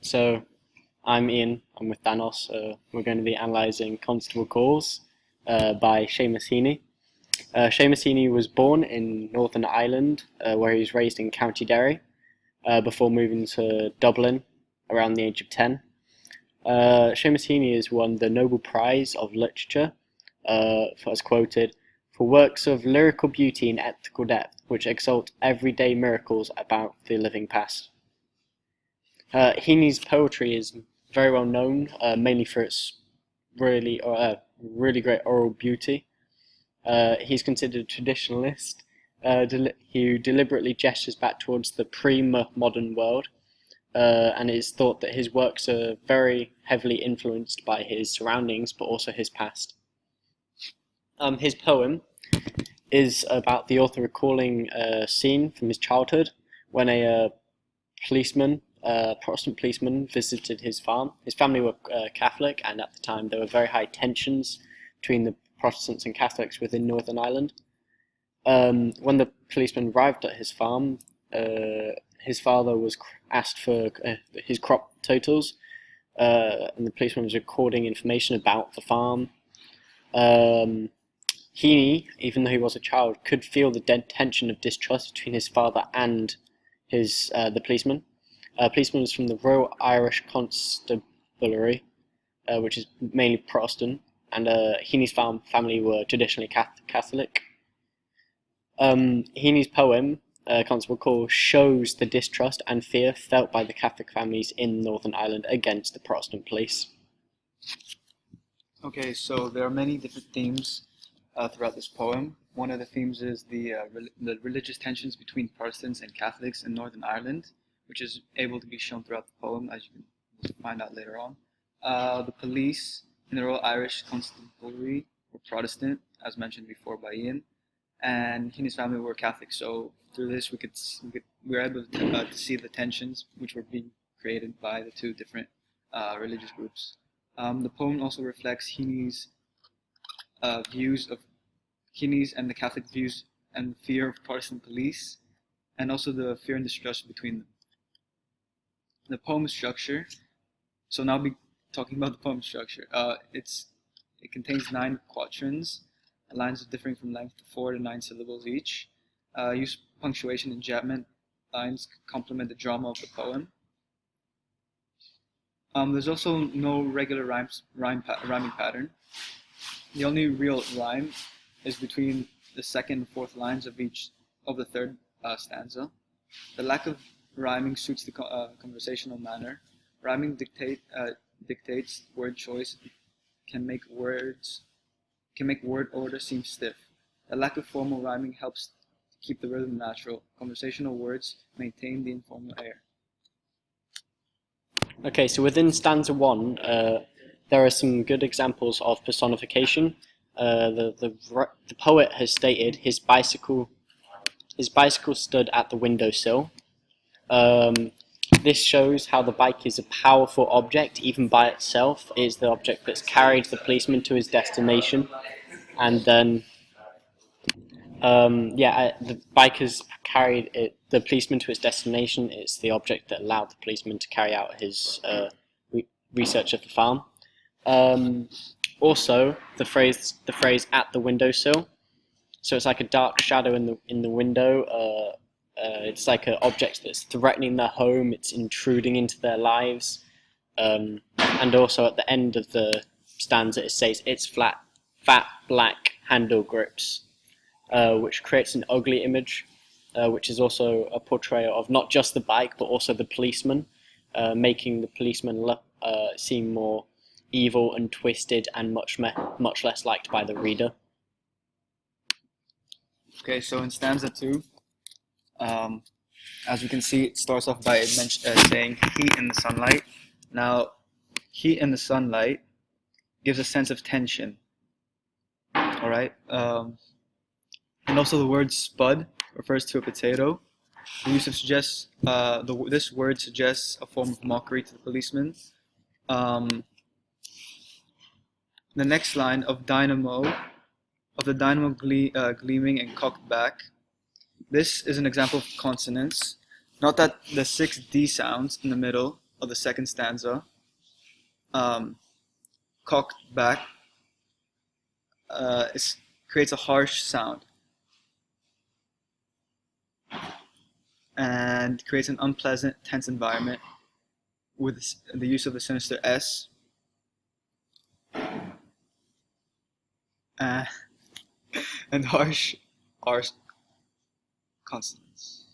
So I'm Ian. I'm with Thanos. We're going to be analysing Constable Calls by Seamus Heaney. Seamus Heaney was born in Northern Ireland, where he was raised in County Derry, before moving to Dublin around the age of 10. Seamus Heaney has won the Nobel Prize of Literature, as quoted, for works of lyrical beauty and ethical depth, which exalt everyday miracles about the living past. Heaney's poetry is very well known, mainly for its really great oral beauty. He's considered a traditionalist who deliberately gestures back towards the pre-modern world, and it is thought that his works are very heavily influenced by his surroundings, but also his past. His poem is about the author recalling a scene from his childhood when a Protestant policeman visited his farm. His family were Catholic, and at the time there were very high tensions between the Protestants and Catholics within Northern Ireland. When the policeman arrived at his farm, his father was asked for his crop totals, and the policeman was recording information about the farm. Heaney, even though he was a child, could feel the tension of distrust between his father and the policeman. Policeman was from the Royal Irish Constabulary, which is mainly Protestant, and Heaney's family were traditionally Catholic. Heaney's poem, Constable Calls, shows the distrust and fear felt by the Catholic families in Northern Ireland against the Protestant police. Okay, so there are many different themes throughout this poem. One of the themes is the religious tensions between Protestants and Catholics in Northern Ireland, which is able to be shown throughout the poem, as you can find out later on. The police in the Royal Irish Constabulary were Protestant, as mentioned before by Ian, and Heaney's family were Catholic. So through this, we were able to see the tensions which were being created by the two different religious groups. The poem also reflects Heaney's and the Catholic views and fear of Protestant police, and also the fear and distrust between them. The poem structure. So now I'll be talking about the poem structure. It contains 9 quatrains, lines differing from length to 4 to 9 syllables each. Use punctuation and enjambment lines complement the drama of the poem. There's also no regular rhyming pattern. The only real rhyme is between the second and fourth lines of the third stanza. The lack of rhyming suits the conversational manner. Rhyming dictates word choice, can make word order seem stiff. The lack of formal rhyming helps to keep the rhythm natural. Conversational words maintain the informal air. Okay, so within stanza 1, there are some good examples of personification. The poet has stated his bicycle stood at the windowsill. This shows how the bike is a powerful object, even by itself. It is the object that's carried the policeman to his destination, and then the bike has carried the policeman to his destination. It's the object that allowed the policeman to carry out his research of the farm. Also, the phrase "at the windowsill." So it's like a dark shadow in the window. It's like an object that's threatening their home. It's intruding into their lives. And also at the end of the stanza, it says its fat black handle grips, which creates an ugly image, which is also a portrayal of not just the bike but also the policeman, making the policeman seem more evil and twisted and much less liked by the reader. Okay, so in stanza 2, as we can see, it starts off by saying heat in the sunlight. Now, heat in the sunlight gives a sense of tension. All right, and also the word spud refers to a potato. The use of this word suggests a form of mockery to the policeman. The next line of the dynamo gleaming and cocked back. This is an example of consonants. Note that the 6 D sounds in the middle of the second stanza, cocked back, creates a harsh sound and creates an unpleasant, tense environment with the use of the sinister S. Uh, and harsh R consonants.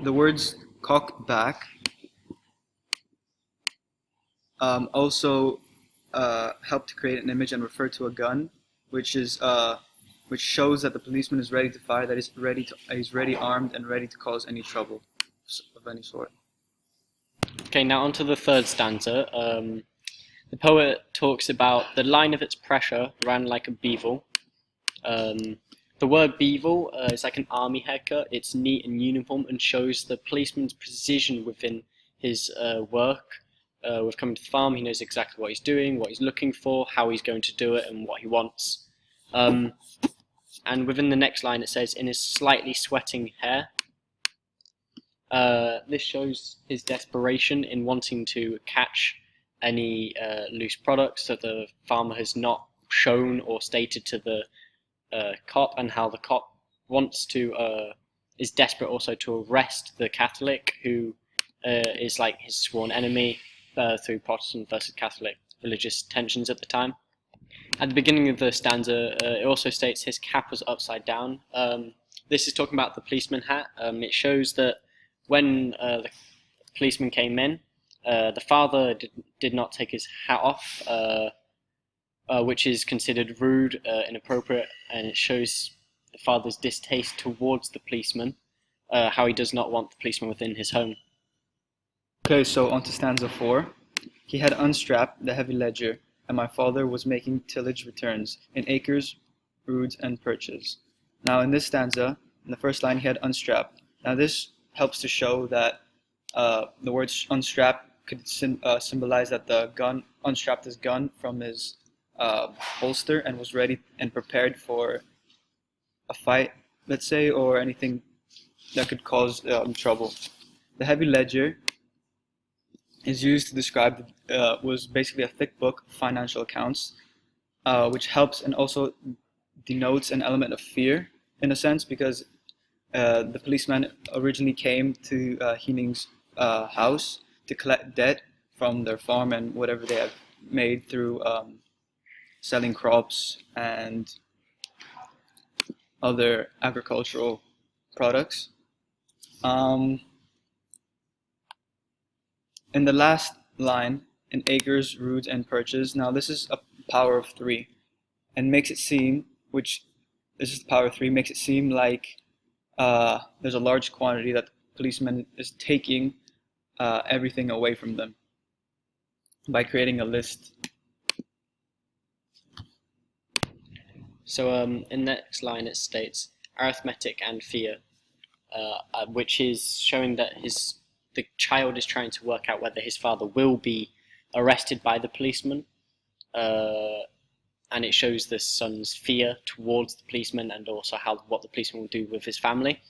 The words cocked back also help to create an image and refer to a gun, which shows that the policeman is ready to fire, that he's ready armed and ready to cause any trouble of any sort. Okay, now onto the third stanza. The poet talks about the line of its pressure ran like a bevel. The word bevel is like an army haircut. It's neat and uniform and shows the policeman's precision within his work. With coming to the farm, he knows exactly what he's doing, what he's looking for, how he's going to do it, and what he wants. And within the next line it says, in his slightly sweating hair. This shows his desperation in wanting to catch any loose products that the farmer has not shown or stated to the cop, and how the cop is desperate also to arrest the Catholic, who is like his sworn enemy through Protestant versus Catholic religious tensions at the time. At the beginning of the stanza, it also states his cap was upside down. This is talking about the policeman hat. It shows that when the policeman came in, the father did not take his hat off, which is considered rude, inappropriate, and it shows the father's distaste towards the policeman, how he does not want the policeman within his home. Okay, so on to stanza 4. He had unstrapped the heavy ledger, and my father was making tillage returns in acres, roods, and perches. Now in this stanza, in the first line, he had unstrapped. Now this helps to show that the word unstrapped could symbolize that the gun unstrapped his gun from his holster and was ready and prepared for a fight, let's say, or anything that could cause trouble. The heavy ledger is used to describe was basically a thick book of financial accounts, which helps and also denotes an element of fear in a sense, because the policeman originally came to Heening's house to collect debt from their farm and whatever they have made through selling crops and other agricultural products. In the last line, in acres, roods, and perches, now this is a power of 3, and makes it seem, this is the power of 3, makes it seem like there's a large quantity that the policeman is taking everything away from them by creating a list. So in the next line it states arithmetic and fear, which is showing that the child is trying to work out whether his father will be arrested by the policeman, and it shows the son's fear towards the policeman and also what the policeman will do with his family.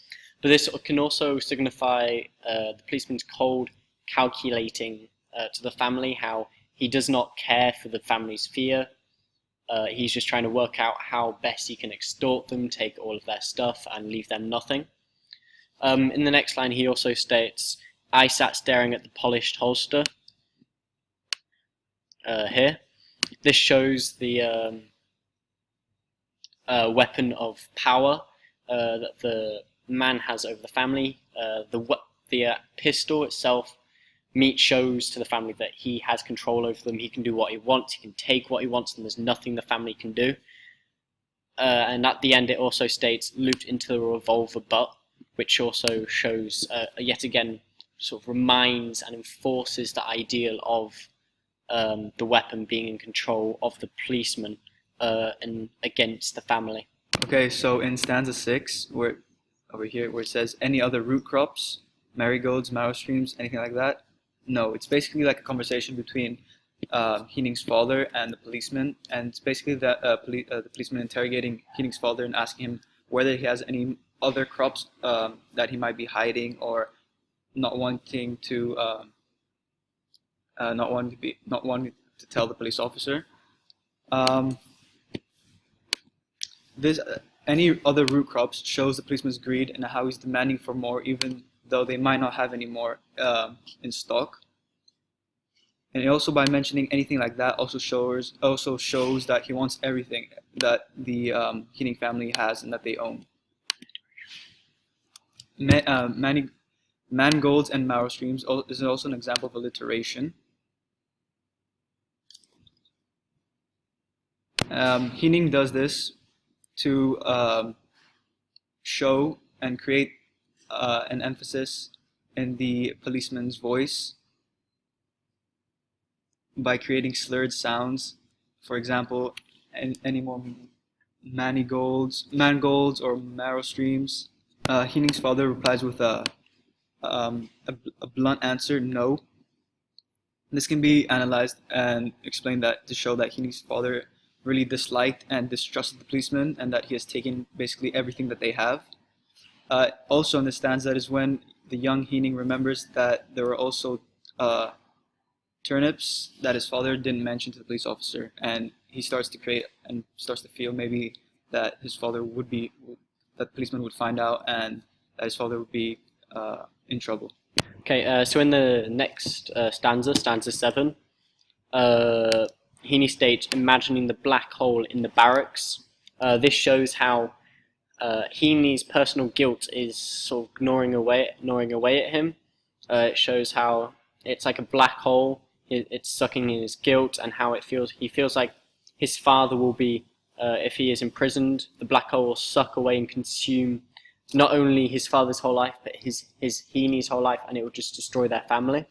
But this can also signify the policeman's cold, calculating to the family, how he does not care for the family's fear. He's just trying to work out how best he can extort them, take all of their stuff, and leave them nothing. In the next line, he also states, I sat staring at the polished holster. Here. This shows the weapon of power that the man has over the family. The pistol itself shows to the family that he has control over them. He can do what he wants, he can take what he wants, and there's nothing the family can do. And at the end it also states, looped into the revolver butt, which also shows, yet again, sort of reminds and enforces the ideal of the weapon being in control of the policeman and against the family. Okay, so in stanza 6, over here where it says any other root crops, marigolds, marrow streams, anything like that? No, it's basically like a conversation between Heening's father and the policeman, and it's basically the policeman interrogating Heening's father and asking him whether he has any other crops that he might be hiding or not wanting to not wanting to tell the police officer. Um, this Any other root crops shows the policeman's greed and how he's demanding for more, even though they might not have any more in stock. And also by mentioning anything like that also shows that he wants everything that the Keating family has and that they own. Mangolds and marrow streams is also an example of alliteration. Heening does this to show and create an emphasis in the policeman's voice by creating slurred sounds. For example, any more manigolds or marrow streams. Heening's father replies with a blunt answer, no. This can be analyzed and explained to show that Heening's father really disliked and distrusted the policeman, and that he has taken basically everything that they have. Also in the stanza is when the young Heening remembers that there were also turnips that his father didn't mention to the police officer, and he starts to feel maybe that that the policeman would find out, and that his father would be in trouble. Okay, so in the next stanza 7, Heaney states, imagining the black hole in the barracks. This shows how Heaney's personal guilt is sort of gnawing away at him. It shows how it's like a black hole. It's sucking in his guilt, and how he feels like his father will be, if he is imprisoned, the black hole will suck away and consume not only his father's whole life, but his Heaney's whole life, and it will just destroy their family.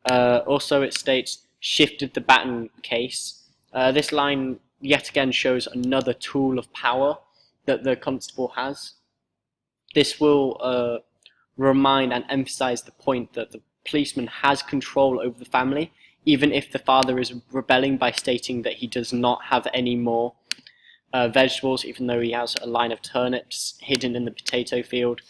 Also, it states, shifted the baton case. This line yet again shows another tool of power that the constable has. This will remind and emphasize the point that the policeman has control over the family, even if the father is rebelling by stating that he does not have any more vegetables, even though he has a line of turnips hidden in the potato field.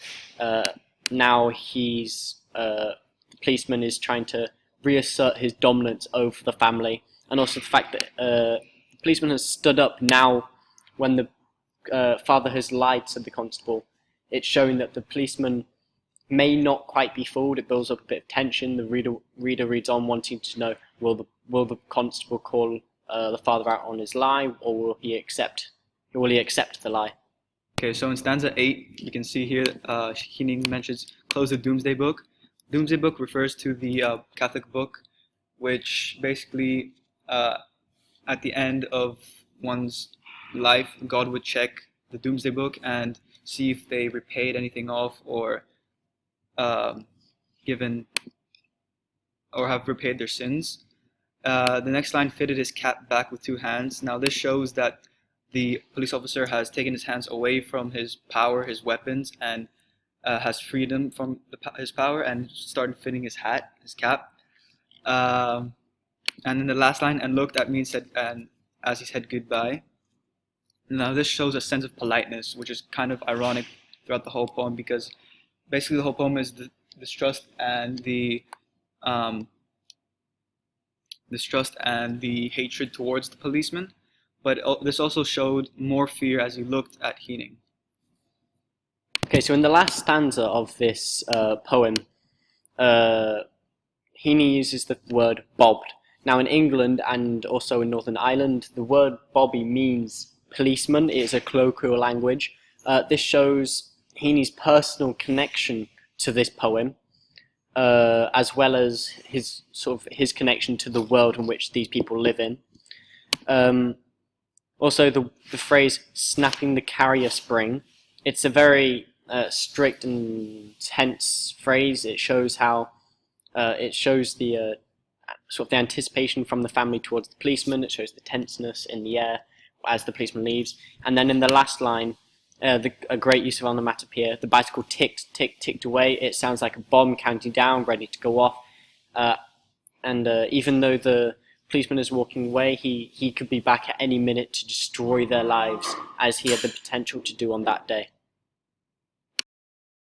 Now the policeman is trying to reassert his dominance over the family, and also the fact that the policeman has stood up now when the father has lied to the constable. It's showing that the policeman may not quite be fooled. It builds up a bit of tension. The reader reads on wanting to know, will the constable call the father out on his lie, or will he accept the lie? Okay, so in stanza 8, you can see here Heening mentions close the Doomsday Book. Doomsday Book refers to the Catholic book, which basically at the end of one's life, God would check the Doomsday Book and see if they repaid anything off, or given or have repaid their sins. The next line, fitted his cap back with 2 hands. Now this shows that the police officer has taken his hands away from his power, his weapons, and has freedom from his power, and started fitting his cap. And then the last line, and looked at me and said, and as he said goodbye. Now this shows a sense of politeness, which is kind of ironic throughout the whole poem, because basically the whole poem is the distrust and the hatred towards the policeman. But this also showed more fear as he looked at Heening. Okay, so in the last stanza of this poem, Heaney uses the word bobbed. Now in England and also in Northern Ireland, the word bobby means policeman. It is a colloquial language. This shows Heaney's personal connection to this poem, as well as his connection to the world in which these people live in. Also, the phrase "snapping the carrier spring," it's a very strict and tense phrase. It shows how it shows the sort of the anticipation from the family towards the policeman. It shows the tenseness in the air as the policeman leaves. And then in the last line, a great use of onomatopoeia, the bicycle ticked away. It sounds like a bomb counting down, ready to go off. And even though the policeman is walking away, he could be back at any minute to destroy their lives, as he had the potential to do on that day.